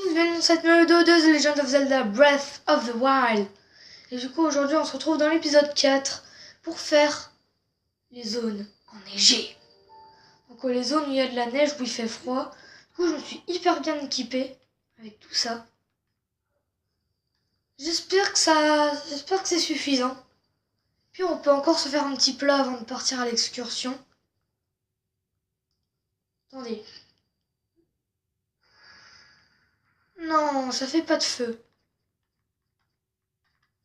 tous, bienvenue dans cette nouvelle vidéo de The Legend of Zelda Breath of the Wild. Et du coup aujourd'hui on se retrouve dans l'épisode 4 pour faire les zones enneigées. Donc les zones où il y a de la neige, où il fait froid. Du coup je me suis hyper bien équipée avec tout ça. J'espère que c'est suffisant. Puis on peut encore se faire un petit plat avant de partir à l'excursion. Attendez. Non, ça fait pas de feu.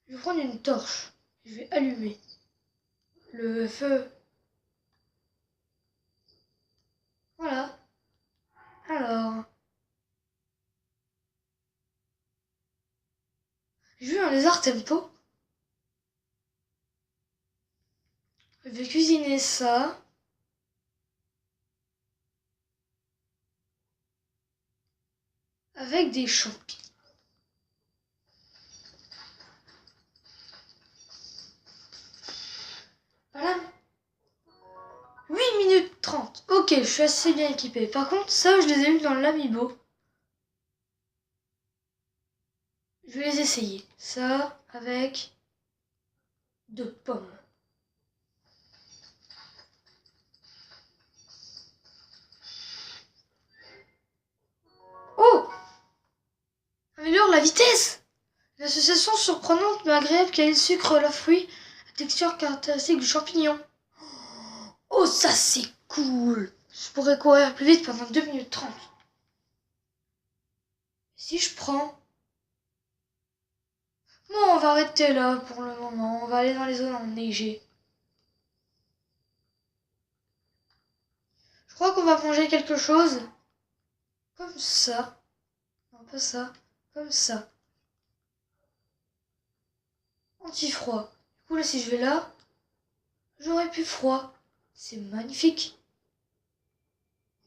Je vais prendre une torche. Je vais allumer le feu. Voilà. Alors. J'ai vu un lézard tempo. Je vais cuisiner ça. Avec des champignons. Voilà. 8 minutes 30. Ok, je suis assez bien équipée. Par contre, ça, je les ai eu dans l'amiibo. Je vais les essayer. Ça, avec 2 pommes. Oh! Améliore la vitesse! Une association surprenante mais agréable qui allie le sucre, le fruit, la texture caractéristique du champignon. Oh, ça c'est cool! Je pourrais courir plus vite pendant 2 minutes 30. Si je prends... Bon, on va arrêter là pour le moment. On va aller dans les zones enneigées. Je crois qu'on va manger quelque chose. Comme ça. Non, pas ça. Comme ça. Anti-froid. Du coup, là, si je vais là, j'aurai plus froid. C'est magnifique.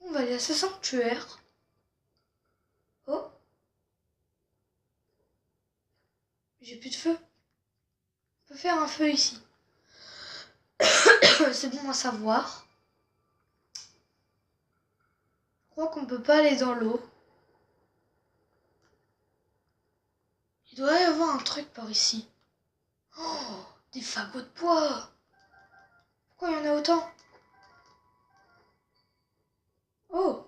On va aller à ce sanctuaire. Oh. J'ai plus de feu. On peut faire un feu ici. C'est bon à savoir. Je crois qu'on peut pas aller dans l'eau. Il doit y avoir un truc par ici. Oh, des fagots de bois. Pourquoi il y en a autant? Oh,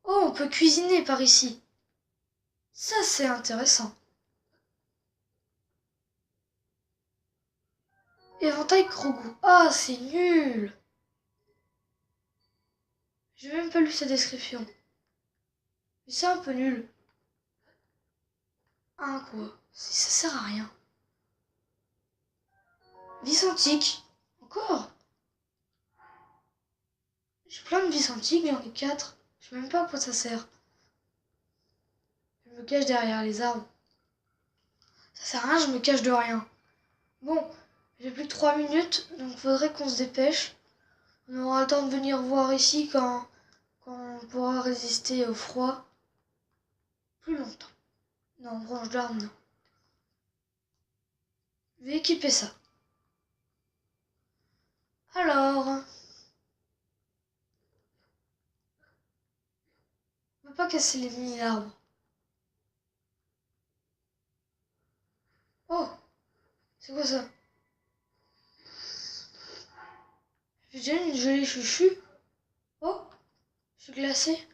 oh, on peut cuisiner par ici. Ça, c'est intéressant. Éventail Grogu. Ah, c'est nul. J'ai même pas lu sa description. Mais c'est un peu nul. Hein, quoi. Ça sert à rien. Vis antique. Encore? J'ai plein de vis antiques, j'en ai 4. Je sais même pas à quoi ça sert. Je me cache derrière les arbres. Ça sert à rien, je me cache de rien. Bon, j'ai plus que 3 minutes, donc faudrait qu'on se dépêche. On aura le temps de venir voir ici quand on pourra résister au froid plus longtemps. Non, branche d'arbre, non. Je vais équiper ça. Alors, on va pas casser les mini-arbres. Oh, c'est quoi ça? J'ai déjà une gelée chuchu. Oh, je suis glacée.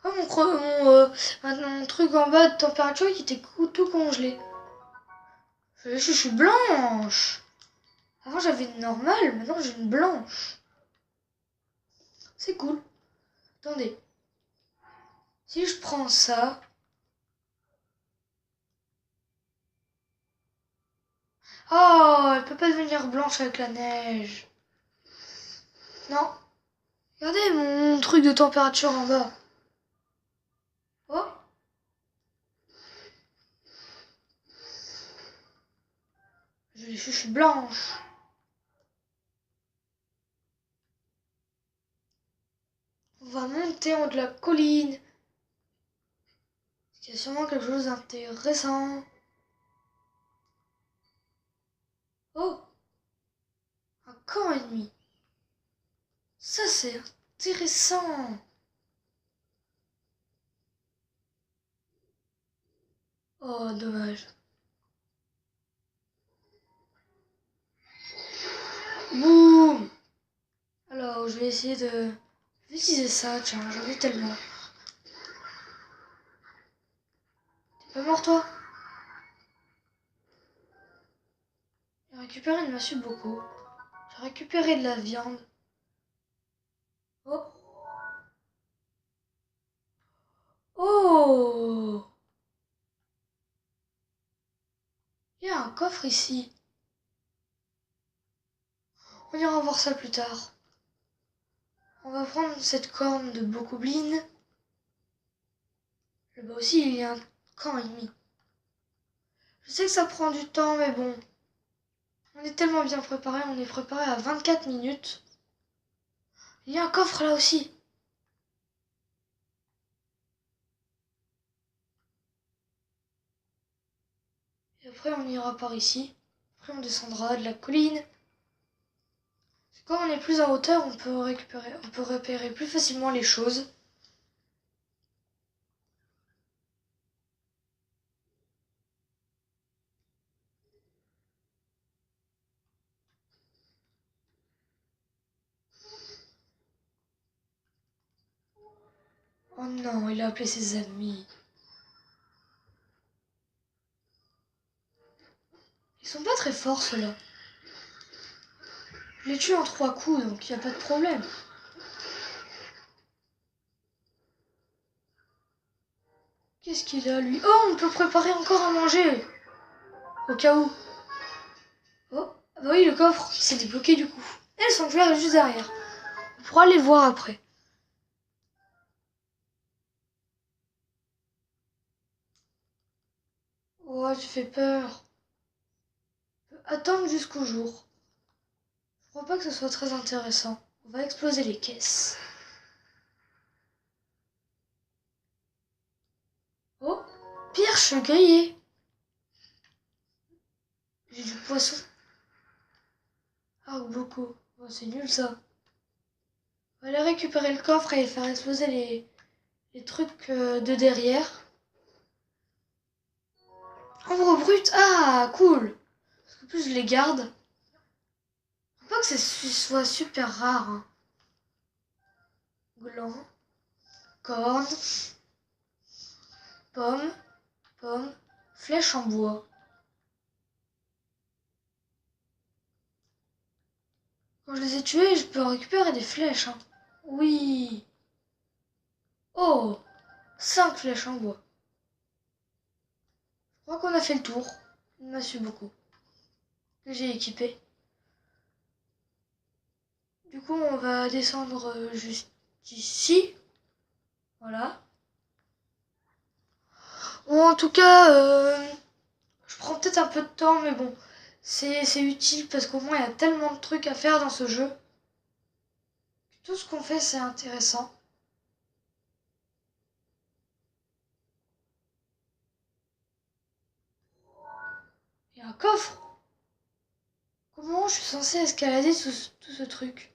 Oh, mon truc en bas de température qui était tout congelé. Je suis blanche. Avant j'avais une normale, maintenant j'ai une blanche. C'est cool. Attendez. Si je prends ça... Oh, elle peut pas devenir blanche avec la neige. Non. Regardez mon truc de température en bas. Oh. Je suis blanche. On va monter en haut de la colline. Il y a sûrement quelque chose d'intéressant. Oh, un camp ennemi. Ça, c'est intéressant. Oh, dommage. Boum! Alors, je vais essayer de... Je vais utiliser ça, tiens, j'en ai tellement. T'es pas mort, toi? J'ai récupéré une massue beaucoup. J'ai récupéré de la viande. Oh! Oh! Il y a un coffre ici. On ira voir ça plus tard. On va prendre cette corne de bokoblin. Là-bas aussi, il y a un camp ennemi. Je sais que ça prend du temps, mais bon. On est tellement bien préparé. On est préparé à 24 minutes. Il y a un coffre là aussi. Et après, on ira par ici. Après, on descendra de la colline. Quand on est plus en hauteur, on peut repérer plus facilement les choses. Oh non, il a appelé ses amis. Ils sont pas très forts, ceux-là. Je les tue en 3 coups, donc il n'y a pas de problème. Qu'est-ce qu'il a, lui? Oh, on peut préparer encore à manger. Au cas où. Oh, ah bah oui, le coffre, il s'est débloqué du coup. Et le sanctuaire est juste derrière. On pourra aller le voir après. Oh, tu fais peur. On peut attendre jusqu'au jour. Je crois pas que ce soit très intéressant. On va exploser les caisses. Oh, perche grillée. J'ai du poisson. Ah, beaucoup. Oh, c'est nul ça. On va aller récupérer le coffre et faire exploser les trucs de derrière. Ombre brute. Ah, cool. Parce qu'en plus, je les garde. Faut pas que ce soit super rare. Hein. Gland. Corne. Pomme. Pomme. Flèche en bois. Quand je les ai tués, je peux récupérer des flèches. Hein. Oui. Oh, 5 flèches en bois. Je crois qu'on a fait le tour. Il m'a su beaucoup. Que j'ai équipé. Du coup, on va descendre juste ici. Voilà. Ou en tout cas, je prends peut-être un peu de temps, mais bon, c'est utile parce qu'au moins il y a tellement de trucs à faire dans ce jeu. Tout ce qu'on fait, c'est intéressant. Il y a un coffre. Comment je suis censée escalader tout ce truc?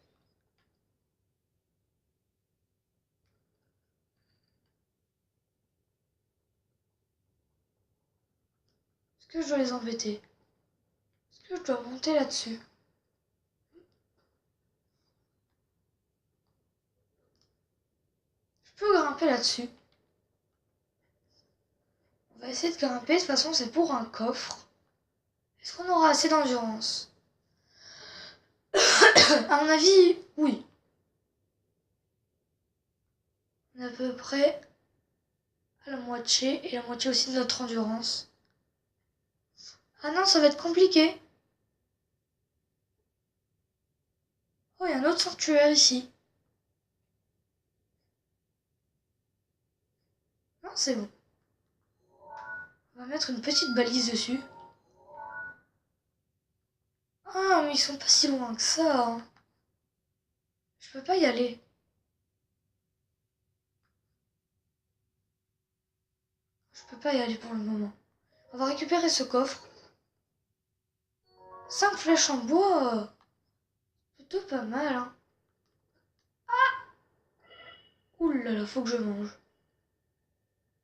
Est-ce que je dois les embêter? Est-ce que je dois monter là-dessus? Je peux grimper là-dessus. On va essayer de grimper. De toute façon, c'est pour un coffre. Est-ce qu'on aura assez d'endurance? À mon avis, oui. On est à peu près à la moitié. Et la moitié aussi de notre endurance. Ah non, ça va être compliqué. Oh, il y a un autre sanctuaire ici. Non, c'est bon. On va mettre une petite balise dessus. Ah, mais ils sont pas si loin que ça. Hein. Je peux pas y aller. Je peux pas y aller pour le moment. On va récupérer ce coffre. 5 flèches en bois. Plutôt pas mal, hein. Ouh là là, faut que je mange.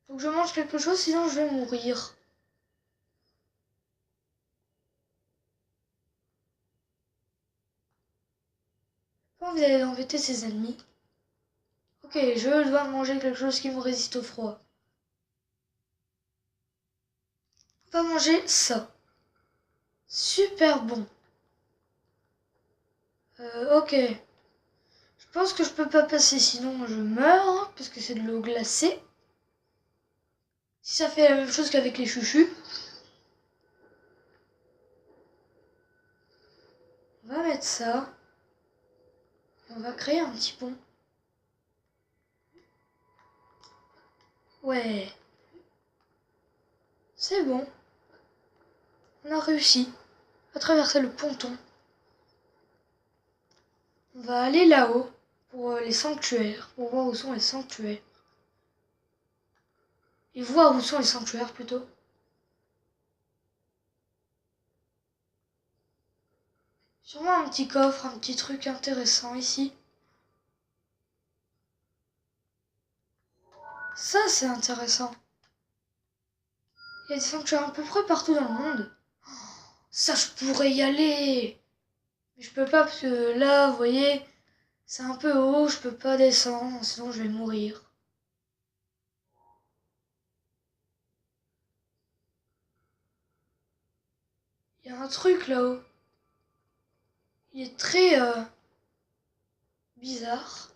Faut que je mange quelque chose, sinon je vais mourir. vous allez embêter ses ennemis. Ok, je dois manger quelque chose qui me résiste au froid. On va manger ça. Super bon. Ok. Je pense que je peux pas passer, sinon je meurs, parce que c'est de l'eau glacée. Si ça fait la même chose qu'avec les chuchus. On va mettre ça. On va créer un petit pont. Ouais. C'est bon. On a réussi à traverser le ponton. On va aller là-haut pour les sanctuaires, pour voir où sont les sanctuaires. Et voir où sont les sanctuaires plutôt. Sûrement un petit coffre, un petit truc intéressant ici. Ça c'est intéressant. Il y a des sanctuaires à peu près partout dans le monde. Ça je pourrais y aller. Mais je peux pas parce que là, vous voyez, c'est un peu haut, je peux pas descendre, sinon je vais mourir. Il y a un truc là-haut. Il est très bizarre.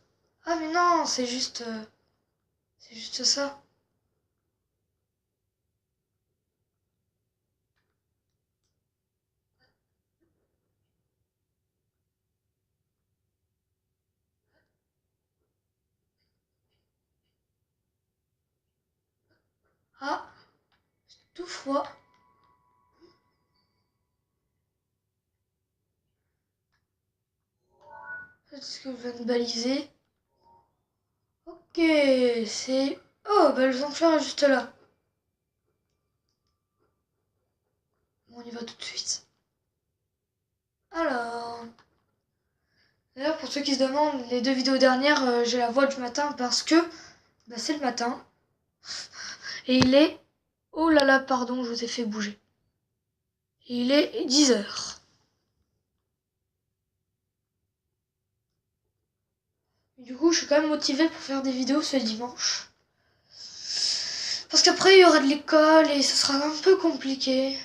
Ah mais non, c'est juste ça. Ah, tout froid. C'est ce que je viens de baliser. Ok, c'est... Oh, bah le sanctuaire est juste là. Bon, on y va tout de suite. Alors... D'ailleurs, pour ceux qui se demandent, les 2 vidéos dernières, j'ai la voix du matin parce que... Bah c'est le matin. Et il est... Oh là là, pardon, je vous ai fait bouger. Et il est 10h. Du coup, je suis quand même motivée pour faire des vidéos ce dimanche. Parce qu'après, il y aura de l'école et ce sera un peu compliqué.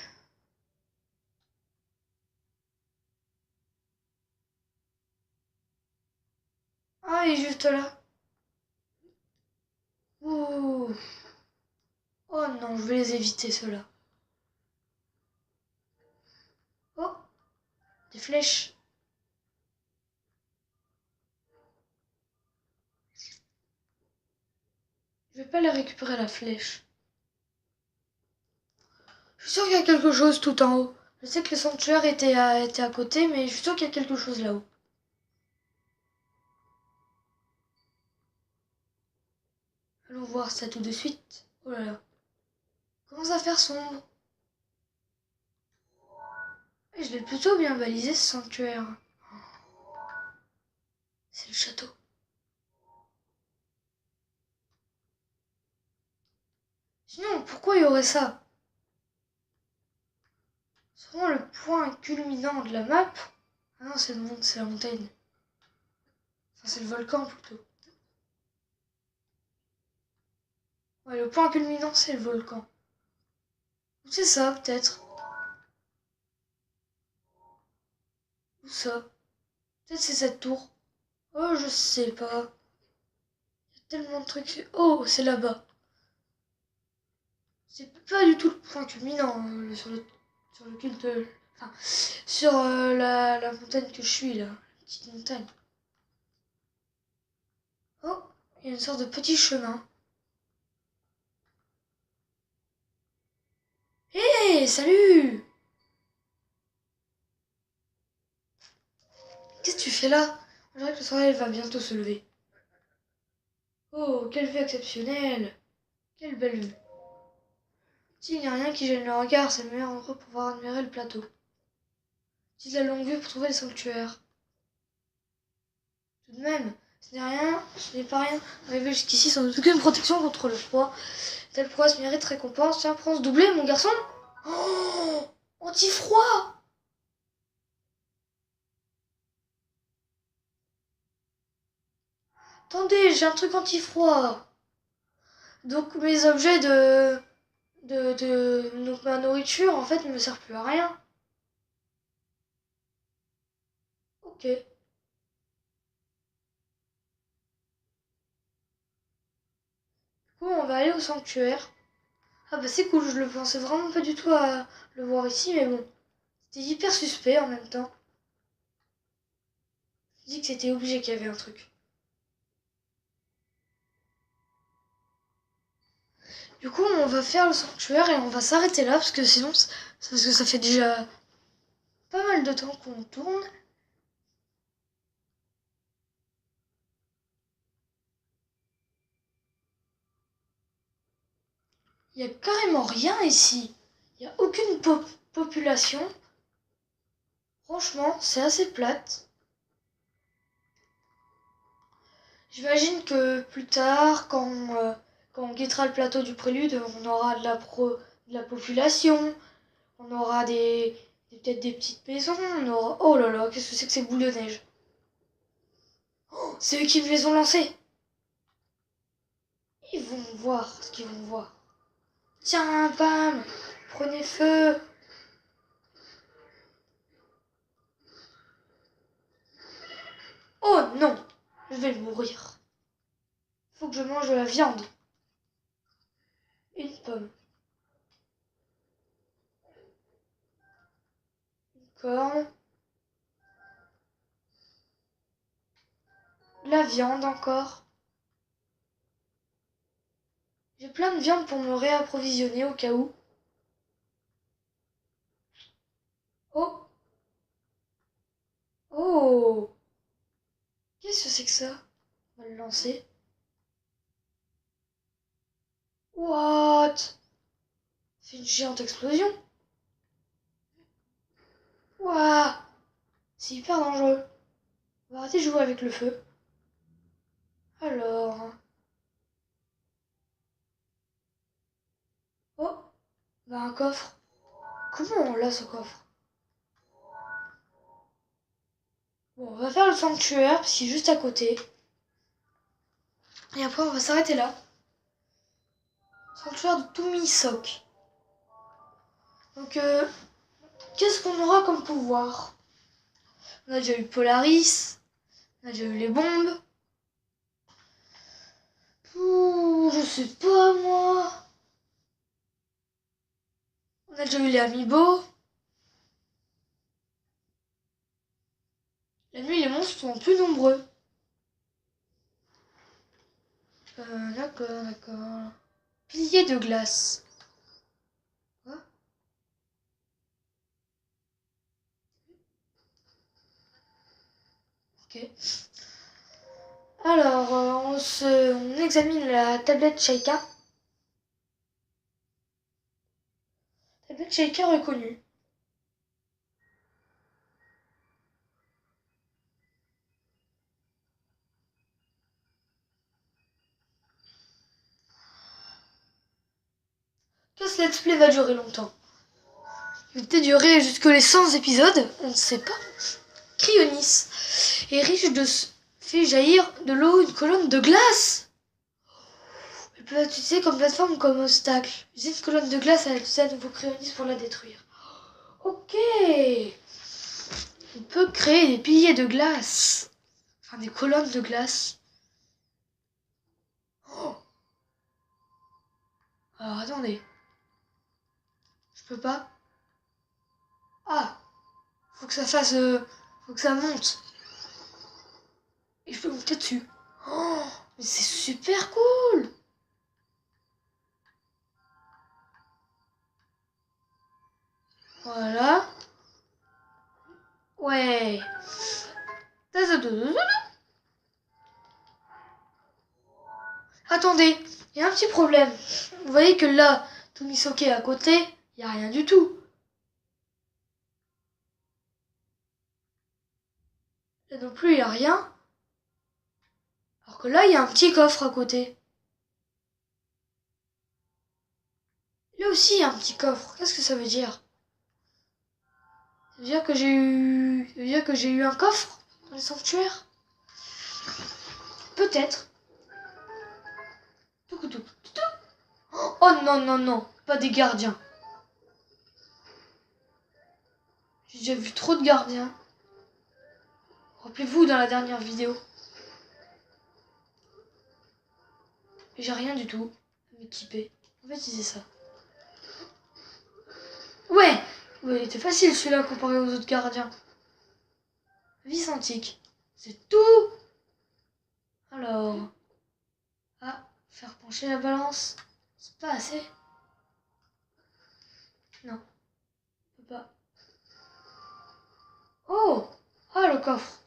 Ah, il est juste là. Ouh. Oh non, je vais les éviter, ceux-là. Oh, des flèches. Je vais pas les récupérer, la flèche. Je suis sûre qu'il y a quelque chose tout en haut. Je sais que le sanctuaire était à côté, mais je suis sûre qu'il y a quelque chose là-haut. Allons voir ça tout de suite. Oh là là. Commence à faire sombre. Et je l'ai plutôt bien balisé, ce sanctuaire. C'est le château. Sinon, pourquoi il y aurait ça? C'est vraiment le point culminant de la map. Ah non, c'est la montagne. Enfin, c'est le volcan plutôt. Ouais, le point culminant, c'est le volcan. Ou c'est ça, peut-être. Ou ça. Peut-être c'est cette tour. Oh, je sais pas. Il y a tellement de trucs. Oh, c'est là-bas. C'est pas du tout le point culminant sur le culte. Enfin, sur la montagne que je suis là. La petite montagne. Oh, il y a une sorte de petit chemin. Hé, hey, salut! Qu'est-ce que tu fais là? On dirait que le soleil va bientôt se lever. Oh, quelle vue exceptionnelle! Quelle belle vue! S'il n'y a rien qui gêne le regard, c'est le meilleur endroit pour pouvoir admirer le plateau. Utilise la longue vue pour trouver le sanctuaire. Tout de même, ce n'est pas rien. Arriver jusqu'ici sans aucune protection contre le froid. Telle prouesse mérite récompense. Tiens, prends ce doublé, mon garçon. Oh, anti-froid! Attendez, j'ai un truc anti-froid. Donc mes objets donc ma nourriture en fait ne me sert plus à rien. Ok. Du coup on va aller au sanctuaire. Ah bah c'est cool, je le pensais vraiment pas du tout à le voir ici, mais bon. C'était hyper suspect en même temps. Je dis que c'était obligé qu'il y avait un truc. Du coup on va faire le sanctuaire et on va s'arrêter là parce que sinon parce que ça fait déjà pas mal de temps qu'on tourne. Il y a carrément rien ici. Il n'y a aucune population. Franchement, c'est assez plate. J'imagine que plus tard, quand on quittera le plateau du Prélude, on aura de la population, on aura peut-être des petites maisons, on aura... Oh là là, qu'est-ce que c'est que ces boules de neige? Oh, c'est eux qui me les ont lancés. Ils vont voir ce qu'ils vont voir. Tiens, bam, prenez feu. Oh non, je vais mourir. Faut que je mange de la viande. Une pomme. Une corne. De la viande encore. J'ai plein de viande pour me réapprovisionner au cas où. Oh, oh, qu'est-ce que c'est que ça? On va le lancer. What? C'est une géante explosion. Ouah, c'est hyper dangereux. On va arrêter de jouer avec le feu. Alors... Oh, bah un coffre. Comment on l'a ce coffre? Bon, on va faire le sanctuaire, parce qu'il est juste à côté. Et après, on va s'arrêter là. Sanctuaire de Tumisok. Donc, qu'est-ce qu'on aura comme pouvoir? On a déjà eu Polaris. On a déjà eu les bombes. Ouh, je sais pas, moi. On a déjà eu les amiibo. La nuit, les monstres sont plus nombreux. D'accord. Pilier de glace. Quoi? Ok. Alors, on examine la tablette Sheikah. Tablette Sheikah reconnue. Que ce let's play va durer longtemps. Il va peut-être durer jusque les 100 épisodes, on ne sait pas. Cryonis est riche fait jaillir de l'eau une colonne de glace. Elle peut être utilisée comme plateforme ou comme obstacle. Utilisez une colonne de glace à utiliser à nouveau Cryonis pour la détruire. Ok. On peut créer des piliers de glace. Enfin, des colonnes de glace. Oh. Alors, attendez. Je peux pas. Ah. Faut que ça fasse... faut que ça monte. Et je peux monter dessus. Oh. Mais c'est super cool. Voilà. Ouais. Attendez, il y a un petit problème. Vous voyez que là, Tumisoke est à côté, il n'y a rien du tout. Là non plus, il n'y a rien. Alors que là, il y a un petit coffre à côté. Là aussi, il y a un petit coffre. Qu'est-ce que ça veut dire? Ça veut dire que j'ai eu... Ça veut dire que j'ai eu un coffre dans le sanctuaire? peut-être. Oh non, non, non, pas des gardiens. J'ai déjà vu trop de gardiens. Rappelez-vous dans la dernière vidéo. Et j'ai rien du tout à m'équiper. En fait, c'est ça. Ouais, il était facile celui-là comparé aux autres gardiens. Vis antique. C'est tout. Alors. Ah, faire pencher la balance. C'est pas assez. Non. On peut pas. Oh. Ah, le coffre.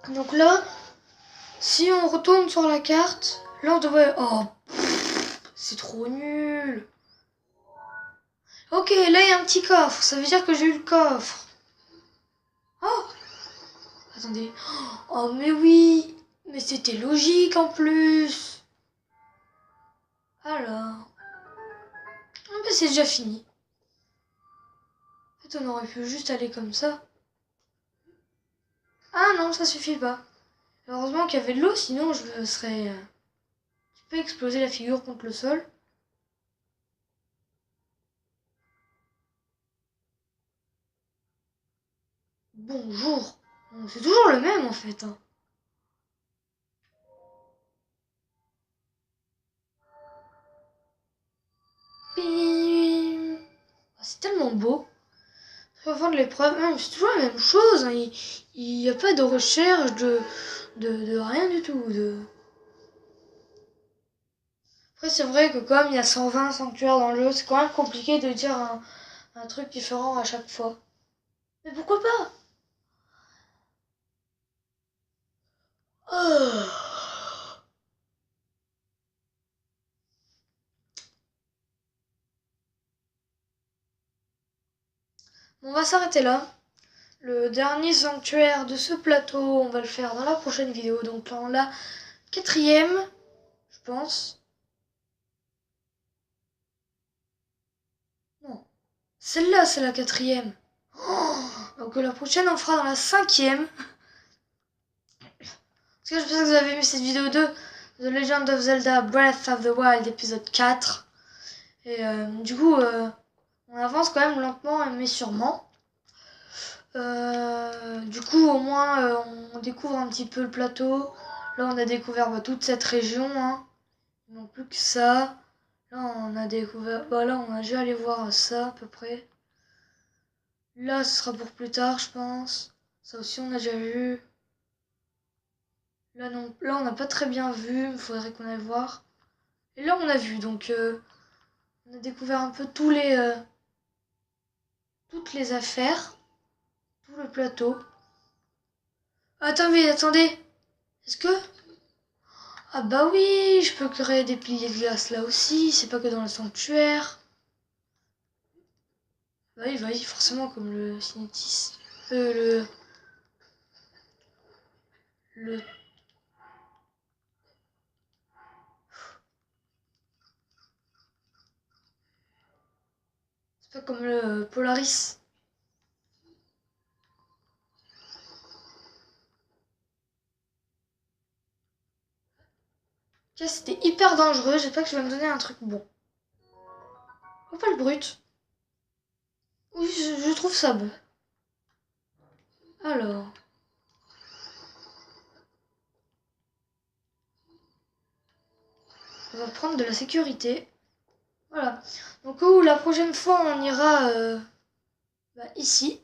Donc là, si on retourne sur la carte, là on devrait... Oh, c'est trop nul. Ok, là il y a un petit coffre, ça veut dire que j'ai eu le coffre. Oh, attendez. Oh mais oui, mais c'était logique en plus. Alors... Ah ben c'est déjà fini. En fait on aurait pu juste aller comme ça. Ah non, ça suffit pas. Heureusement qu'il y avait de l'eau, sinon je me serais un petit peu explosé la figure contre le sol. Bonjour. Bon, c'est toujours le même en fait. Hein. C'est tellement beau. Fin de l'épreuve, c'est toujours la même chose. Hein. Il n'y a pas de recherche de rien du tout. Après, c'est vrai que comme il y a 120 sanctuaires dans le jeu, c'est quand même compliqué de dire un truc différent à chaque fois. Mais pourquoi pas? Oh. Bon, on va s'arrêter là. Le dernier sanctuaire de ce plateau, on va le faire dans la prochaine vidéo. Donc dans la 4e, je pense. Non. Celle-là, c'est la 4e. Oh, donc la prochaine, on fera dans la 5e. Parce que j'espère que vous avez aimé cette vidéo de The Legend of Zelda Breath of the Wild, épisode 4. Et du coup, on avance quand même lentement, mais sûrement. Du coup, au moins, on découvre un petit peu le plateau. Là, on a découvert toute cette région. Hein. Il ne manque plus que ça. Là, on a découvert... là, on a déjà allé voir ça, à peu près. Là, ce sera pour plus tard, je pense. Ça aussi, on a déjà vu. Là, non, là on n'a pas très bien vu. Il faudrait qu'on aille voir. Et là, on a vu. Donc, on a découvert un peu toutes les affaires. Tout le plateau. Attendez. Est-ce que... Ah bah oui, je peux créer des piliers de glace là aussi. C'est pas que dans le sanctuaire. Bah oui, forcément, comme le cinétis. Le... C'est pas comme le Polaris. Ok, c'était hyper dangereux. J'espère que je vais me donner un truc bon. Oh, pas le brut. Oui, je trouve ça bon. Alors. On va prendre de la sécurité. Voilà. Donc la prochaine fois, on ira ici.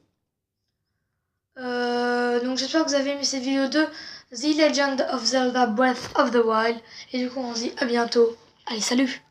Donc j'espère que vous avez aimé cette vidéo de The Legend of Zelda Breath of the Wild. Et du coup, on se dit à bientôt. Allez, salut!